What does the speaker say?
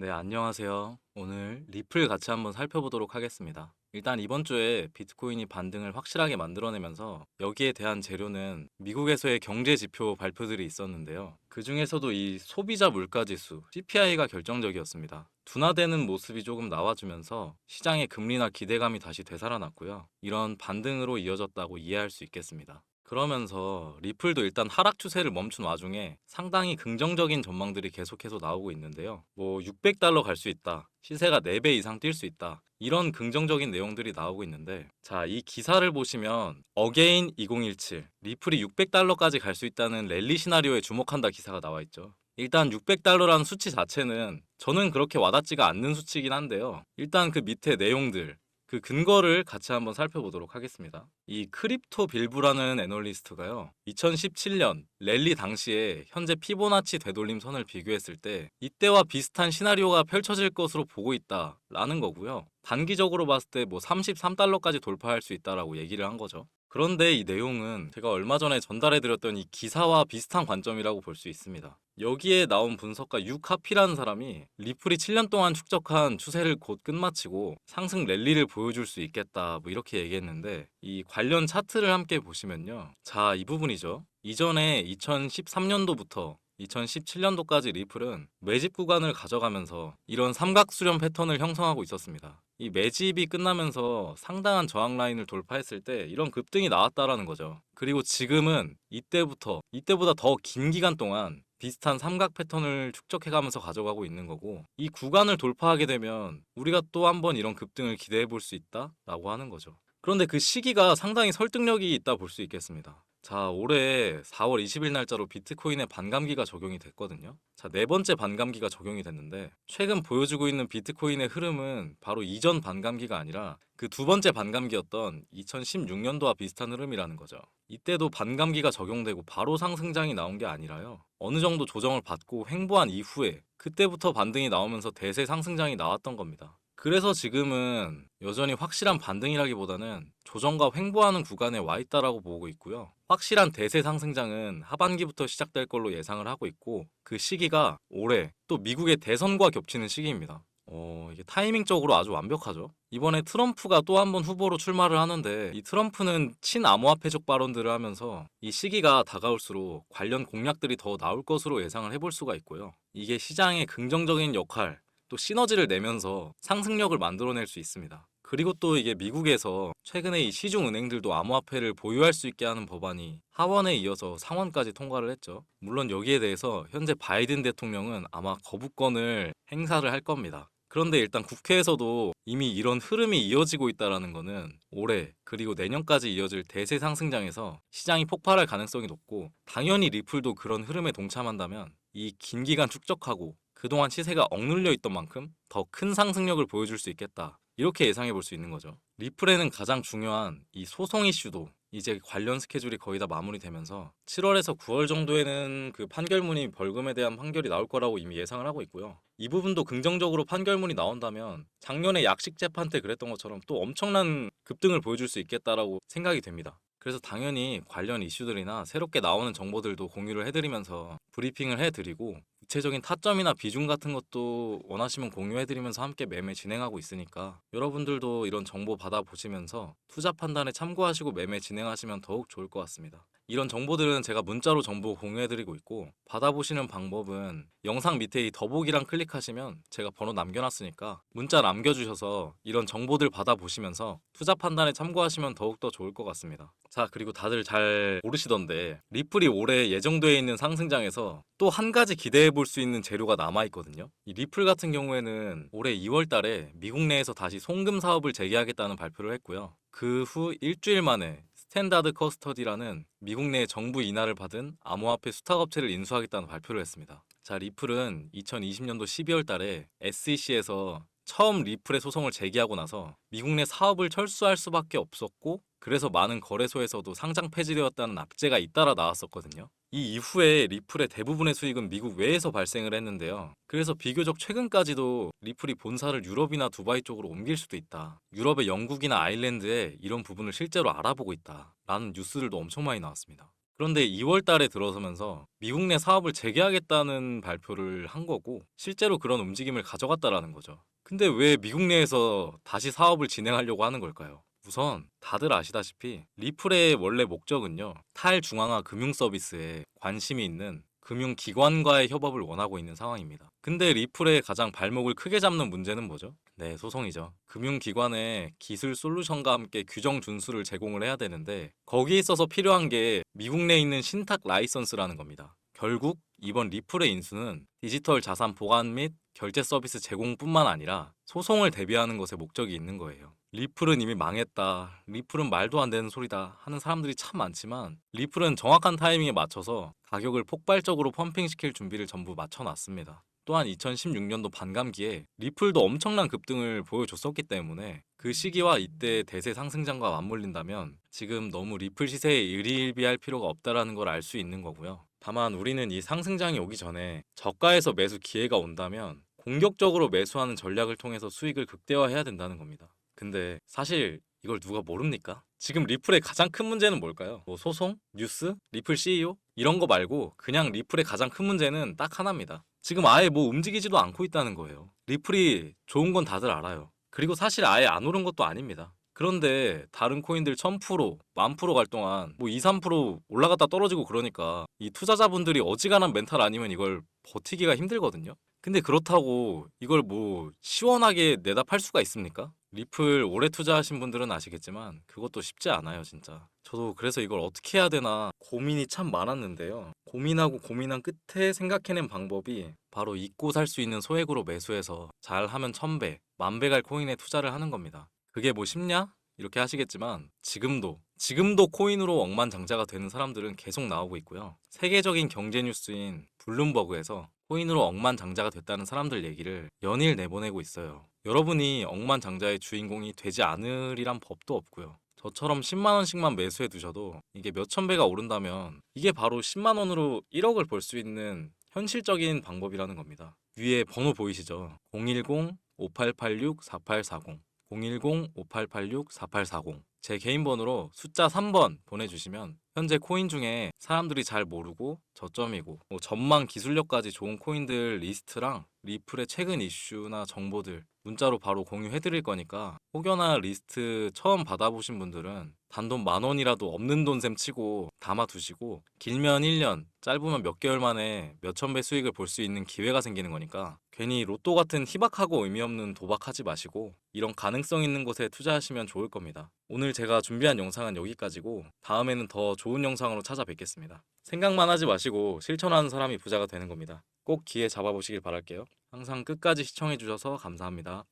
네, 안녕하세요. 오늘 리플 같이 한번 살펴보도록 하겠습니다. 일단 이번 주에 비트코인이 반등을 확실하게 만들어내면서 여기에 대한 재료는 미국에서의 경제 지표 발표들이 있었는데요. 그 중에서도 이 소비자 물가 지수 CPI가 결정적이었습니다. 둔화되는 모습이 조금 나와주면서 시장의 금리나 기대감이 다시 되살아났고요. 이런 반등으로 이어졌다고 이해할 수 있겠습니다. 그러면서 리플도 일단 하락 추세를 멈춘 와중에 상당히 긍정적인 전망들이 계속해서 나오고 있는데요. 뭐 600달러 갈 수 있다. 시세가 4배 이상 뛸 수 있다. 이런 긍정적인 내용들이 나오고 있는데, 자, 이 기사를 보시면 어게인 2017 리플이 600달러까지 갈 수 있다는 랠리 시나리오에 주목한다 기사가 나와 있죠. 일단 600달러라는 수치 자체는 저는 그렇게 와닿지가 않는 수치이긴 한데요. 일단 그 밑에 내용들, 그 근거를 같이 한번 살펴보도록 하겠습니다. 이 크립토 빌브라는 애널리스트가요, 2017년 랠리 당시에 현재 피보나치 되돌림 선을 비교했을 때 이때와 비슷한 시나리오가 펼쳐질 것으로 보고 있다라는 거고요. 단기적으로 봤을 때 뭐 33달러까지 돌파할 수 있다라고 얘기를 한 거죠. 그런데 이 내용은 제가 얼마 전에 전달해드렸던 이 기사와 비슷한 관점이라고 볼 수 있습니다. 여기에 나온 분석가 유카피라는 사람이 리플이 7년 동안 축적한 추세를 곧 끝마치고 상승 랠리를 보여줄 수 있겠다 뭐 이렇게 얘기했는데, 이 관련 차트를 함께 보시면요. 자, 이 부분이죠. 이전에 2013년도부터 2017년도까지 리플은 매집 구간을 가져가면서 이런 삼각수렴 패턴을 형성하고 있었습니다. 이 매집이 끝나면서 상당한 저항 라인을 돌파했을 때 이런 급등이 나왔다라는 거죠. 그리고 지금은 이때보다 더 긴 기간 동안 비슷한 삼각 패턴을 축적해가면서 가져가고 있는 거고, 이 구간을 돌파하게 되면 우리가 또 한 번 이런 급등을 기대해 볼 수 있다라고 하는 거죠. 그런데 그 시기가 상당히 설득력이 있다 볼 수 있겠습니다. 자, 올해 4월 20일 날짜로 비트코인의 반감기가 적용이 됐거든요. 자, 네 번째 반감기가 적용이 됐는데, 최근 보여주고 있는 비트코인의 흐름은 바로 이전 반감기가 아니라 그 두 번째 반감기였던 2016년도와 비슷한 흐름이라는 거죠. 이때도 반감기가 적용되고 바로 상승장이 나온 게 아니라요, 어느 정도 조정을 받고 횡보한 이후에 그때부터 반등이 나오면서 대세 상승장이 나왔던 겁니다. 그래서 지금은 여전히 확실한 반등이라기보다는 조정과 횡보하는 구간에 와 있다라고 보고 있고요. 확실한 대세 상승장은 하반기부터 시작될 걸로 예상을 하고 있고, 그 시기가 올해 또 미국의 대선과 겹치는 시기입니다. 이게 타이밍적으로 아주 완벽하죠. 이번에 트럼프가 또 한 번 후보로 출마를 하는데, 이 트럼프는 친암호화폐적 발언들을 하면서 이 시기가 다가올수록 관련 공약들이 더 나올 것으로 예상을 해볼 수가 있고요. 이게 시장에 긍정적인 역할, 또 시너지를 내면서 상승력을 만들어낼 수 있습니다. 그리고 또 이게 미국에서 최근에 이 시중 은행들도 암호화폐를 보유할 수 있게 하는 법안이 하원에 이어서 상원까지 통과를 했죠. 물론 여기에 대해서 현재 바이든 대통령은 아마 거부권을 행사를 할 겁니다. 그런데 일단 국회에서도 이미 이런 흐름이 이어지고 있다는 거는 올해 그리고 내년까지 이어질 대세 상승장에서 시장이 폭발할 가능성이 높고, 당연히 리플도 그런 흐름에 동참한다면 이 긴 기간 축적하고 그동안 시세가 억눌려 있던 만큼 더 큰 상승력을 보여줄 수 있겠다, 이렇게 예상해 볼 수 있는 거죠. 리플에는 가장 중요한 이 소송 이슈도 이제 관련 스케줄이 거의 다 마무리되면서 7월에서 9월 정도에는 그 판결문이 벌금에 대한 판결이 나올 거라고 이미 예상을 하고 있고요. 이 부분도 긍정적으로 판결문이 나온다면 작년에 약식 재판 때 그랬던 것처럼 또 엄청난 급등을 보여줄 수 있겠다라고 생각이 됩니다. 그래서 당연히 관련 이슈들이나 새롭게 나오는 정보들도 공유를 해드리면서 브리핑을 해드리고, 구체적인 타점이나 비중 같은 것도 원하시면 공유해드리면서 함께 매매 진행하고 있으니까 여러분들도 이런 정보 받아보시면서 투자 판단에 참고하시고 매매 진행하시면 더욱 좋을 것 같습니다. 이런 정보들은 제가 문자로 정보 공유해드리고 있고, 받아보시는 방법은 영상 밑에 이 더보기란 클릭하시면 제가 번호 남겨놨으니까 문자 남겨주셔서 이런 정보들 받아보시면서 투자 판단에 참고하시면 더욱더 좋을 것 같습니다. 자, 그리고 다들 잘 모르시던데 리플이 올해 예정되어 있는 상승장에서 또 한 가지 기대해 볼 수 있는 재료가 남아있거든요. 이 리플 같은 경우에는 올해 2월 달에 미국 내에서 다시 송금 사업을 재개하겠다는 발표를 했고요. 그 후 일주일 만에 스탠다드 커스터디라는 미국 내 정부 인하를 받은 암호화폐 수탁업체를 인수하겠다는 발표를 했습니다. 자, 리플은 2020년도 12월 달에 SEC에서 처음 리플의 소송을 제기하고 나서 미국 내 사업을 철수할 수밖에 없었고, 그래서 많은 거래소에서도 상장 폐지되었다는 악재가 잇따라 나왔었거든요. 이 이후에 리플의 대부분의 수익은 미국 외에서 발생을 했는데요. 그래서 비교적 최근까지도 리플이 본사를 유럽이나 두바이 쪽으로 옮길 수도 있다, 유럽의 영국이나 아일랜드에 이런 부분을 실제로 알아보고 있다 라는 뉴스들도 엄청 많이 나왔습니다. 그런데 2월 달에 들어서면서 미국 내 사업을 재개하겠다는 발표를 한 거고 실제로 그런 움직임을 가져갔다라는 거죠. 근데 왜 미국 내에서 다시 사업을 진행하려고 하는 걸까요? 우선 다들 아시다시피 리플의 원래 목적은요. 탈중앙화 금융 서비스에 관심이 있는 금융기관과의 협업을 원하고 있는 상황입니다. 근데 리플의 가장 발목을 크게 잡는 문제는 뭐죠? 네, 소송이죠. 금융기관에 기술 솔루션과 함께 규정 준수를 제공을 해야 되는데 거기에 있어서 필요한 게 미국 내에 있는 신탁 라이선스라는 겁니다. 결국 이번 리플의 인수는 디지털 자산 보관 및 결제 서비스 제공뿐만 아니라 소송을 대비하는 것에 목적이 있는 거예요. 리플은 이미 망했다. 리플은 말도 안 되는 소리다. 하는 사람들이 참 많지만 리플은 정확한 타이밍에 맞춰서 가격을 폭발적으로 펌핑시킬 준비를 전부 마쳐놨습니다. 또한 2016년도 반감기에 리플도 엄청난 급등을 보여줬었기 때문에 그 시기와 이때 대세 상승장과 맞물린다면 지금 너무 리플 시세에 일희일비할 필요가 없다라는 걸 알 수 있는 거고요. 다만 우리는 이 상승장이 오기 전에 저가에서 매수 기회가 온다면 공격적으로 매수하는 전략을 통해서 수익을 극대화해야 된다는 겁니다. 근데 사실 이걸 누가 모릅니까? 지금 리플의 가장 큰 문제는 뭘까요? 뭐 소송? 뉴스? 리플 CEO? 이런 거 말고 그냥 리플의 가장 큰 문제는 딱 하나입니다. 지금 아예 뭐 움직이지도 않고 있다는 거예요. 리플이 좋은 건 다들 알아요. 그리고 사실 아예 안 오른 것도 아닙니다. 그런데 다른 코인들 1000%, 10,000% 갈 동안 뭐 2, 3% 올라갔다 떨어지고 그러니까 이 투자자분들이 어지간한 멘탈 아니면 이걸 버티기가 힘들거든요. 근데 그렇다고 이걸 뭐 시원하게 내다 팔 수가 있습니까? 리플 오래 투자하신 분들은 아시겠지만 그것도 쉽지 않아요, 진짜. 저도 그래서 이걸 어떻게 해야 되나 고민이 참 많았는데요. 고민하고 고민한 끝에 생각해낸 방법이 바로 잊고 살 수 있는 소액으로 매수해서 잘하면 1000배, 10,000배 갈 코인에 투자를 하는 겁니다. 그게 뭐 쉽냐? 이렇게 하시겠지만 지금도 코인으로 억만장자가 되는 사람들은 계속 나오고 있고요. 세계적인 경제 뉴스인 블룸버그에서 코인으로 억만장자가 됐다는 사람들 얘기를 연일 내보내고 있어요. 여러분이 억만장자의 주인공이 되지 않으리란 법도 없고요. 저처럼 10만 원씩만 매수해 두셔도 이게 몇천 배가 오른다면 이게 바로 10만 원으로 1억을 벌 수 있는 현실적인 방법이라는 겁니다. 위에 번호 보이시죠? 010-5886-4840 010-5886-4840 제 개인 번호로 숫자 3번 보내주시면 현재 코인 중에 사람들이 잘 모르고 저점이고 뭐 전망 기술력까지 좋은 코인들 리스트랑 리플의 최근 이슈나 정보들 문자로 바로 공유해드릴 거니까 혹여나 리스트 처음 받아보신 분들은 단돈 10,000원이라도 없는 돈셈 치고 담아두시고 길면 1년, 짧으면 몇 개월 만에 몇천 배 수익을 볼 수 있는 기회가 생기는 거니까 괜히 로또 같은 희박하고 의미 없는 도박하지 마시고 이런 가능성 있는 곳에 투자하시면 좋을 겁니다. 오늘 제가 준비한 영상은 여기까지고 다음에는 더 좋은 영상으로 찾아뵙겠습니다. 생각만 하지 마시고 실천하는 사람이 부자가 되는 겁니다. 꼭 기회 잡아보시길 바랄게요. 항상 끝까지 시청해주셔서 감사합니다.